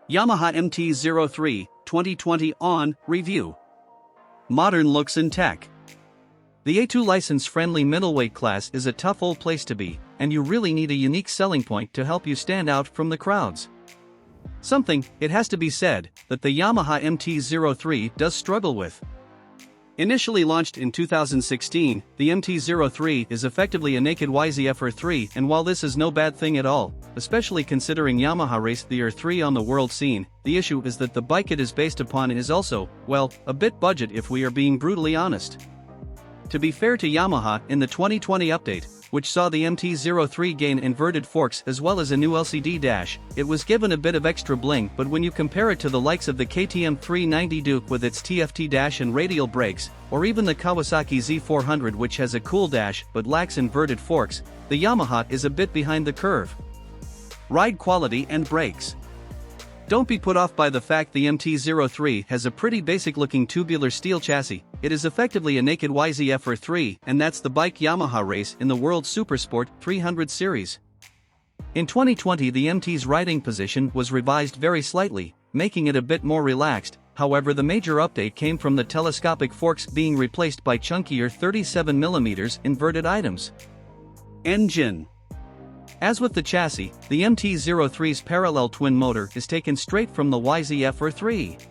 YAMAHA MT-03, 2020 on review. Modern looks and tech. The A2 license-friendly middleweight class is a tough old place to be, and you really need a unique selling point to help you stand out from the crowds. Something, it has to be said, that the YAMAHA MT-03 does struggle with. Initially launched in 2016, the MT-03 is effectively a naked YZF-R3, and while this is no bad thing at all, especially considering Yamaha raced the R3 on the world scene, the issue is that the bike it is based upon is also, well, a bit budget if we are being brutally honest. To be fair to Yamaha, in the 2020 update, which saw the MT-03 gain inverted forks as well as a new LCD dash, it was given a bit of extra bling, but when you compare it to the likes of the KTM 390 Duke with its TFT dash and radial brakes, or even the Kawasaki Z400 which has a cool dash but lacks inverted forks, the Yamaha is a bit behind the curve. Ride quality and brakes. Don't be put off by the fact the MT-03 has a pretty basic-looking tubular steel chassis. It is effectively a naked YZF-R3, and that's the bike Yamaha race in the World Supersport 300 series. In 2020 the MT's riding position was revised very slightly, making it a bit more relaxed. However, the major update came from the telescopic forks being replaced by chunkier 37mm inverted items. Engine. As with the chassis, the MT-03's parallel twin motor is taken straight from the YZF-R3.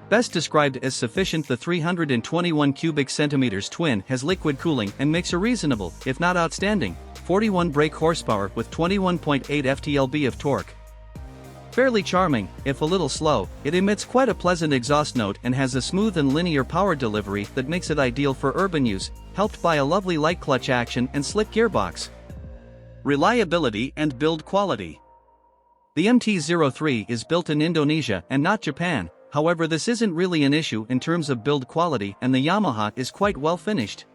Best described as sufficient, the 321 cubic centimeters twin has liquid cooling and makes a reasonable, if not outstanding, 41 brake horsepower with 21.8 ft-lb of torque. Fairly charming, if a little slow, it emits quite a pleasant exhaust note and has a smooth and linear power delivery that makes it ideal for urban use, helped by a lovely light clutch action and slick gearbox. Reliability and build quality. The MT-03 is built in Indonesia and not Japan, however this isn't really an issue in terms of build quality, and the Yamaha is quite well finished.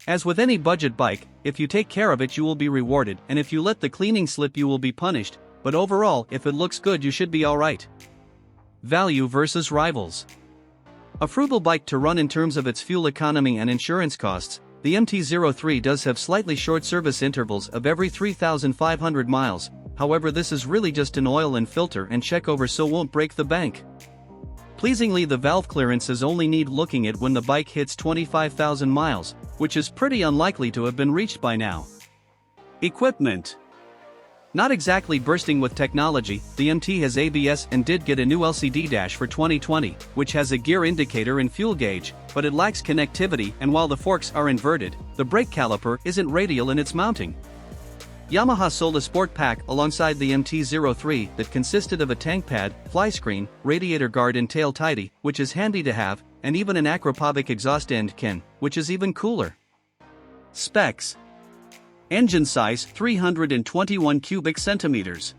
As with any budget bike, if you take care of it you will be rewarded, and if you let the cleaning slip you will be punished, but overall if it looks good you should be alright. Value versus rivals. A frugal bike to run in terms of its fuel economy and insurance costs, the MT-03 does have slightly short service intervals of every 3,500 miles, however this is really just an oil and filter and check over so won't break the bank. Pleasingly, the valve clearances only need looking at when the bike hits 25,000 miles, which is pretty unlikely to have been reached by now. Equipment. Not exactly bursting with technology, the MT has ABS and did get a new LCD dash for 2020, which has a gear indicator and fuel gauge, but it lacks connectivity, and while the forks are inverted, the brake caliper isn't radial in its mounting. Yamaha sold a sport pack alongside the MT-03 that consisted of a tank pad, fly screen, radiator guard and tail tidy, which is handy to have, and even an acropovic exhaust end can, which is even cooler. Specs. Engine size 321 cubic centimeters.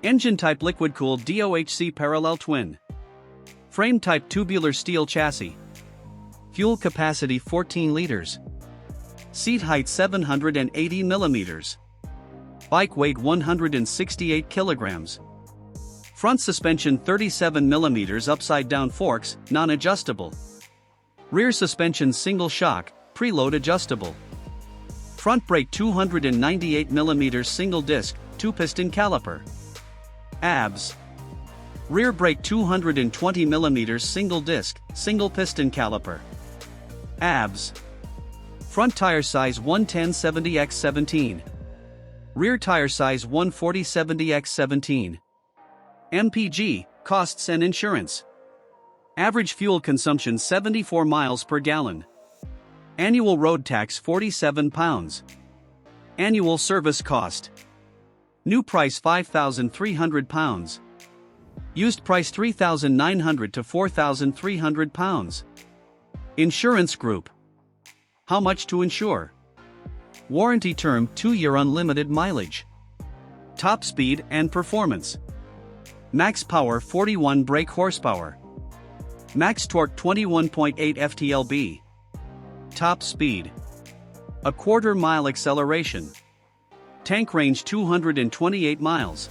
Engine type liquid-cooled DOHC parallel twin. Frame type tubular steel chassis. Fuel capacity 14 liters. Seat height 780 millimeters. Bike weight 168 kilograms. Front suspension 37 millimeters upside down forks, non-adjustable. Rear suspension single shock, preload adjustable. Front brake 298 mm single disc, two-piston caliper. ABS. Rear brake 220 mm single disc, single-piston caliper. ABS. Front tire size 110/70x17. Rear tire size 140/70x17. MPG, costs and insurance. Average fuel consumption 74 miles per gallon. Annual road tax £47. Annual service cost. New price £5,300. Used price £3,900 to £4,300. Insurance group. How much to insure? Warranty term 2-year unlimited mileage. Top speed and performance. Max power 41 brake horsepower. Max torque 21.8 ft-lb. Top speed. A quarter mile acceleration. Tank range 228 miles.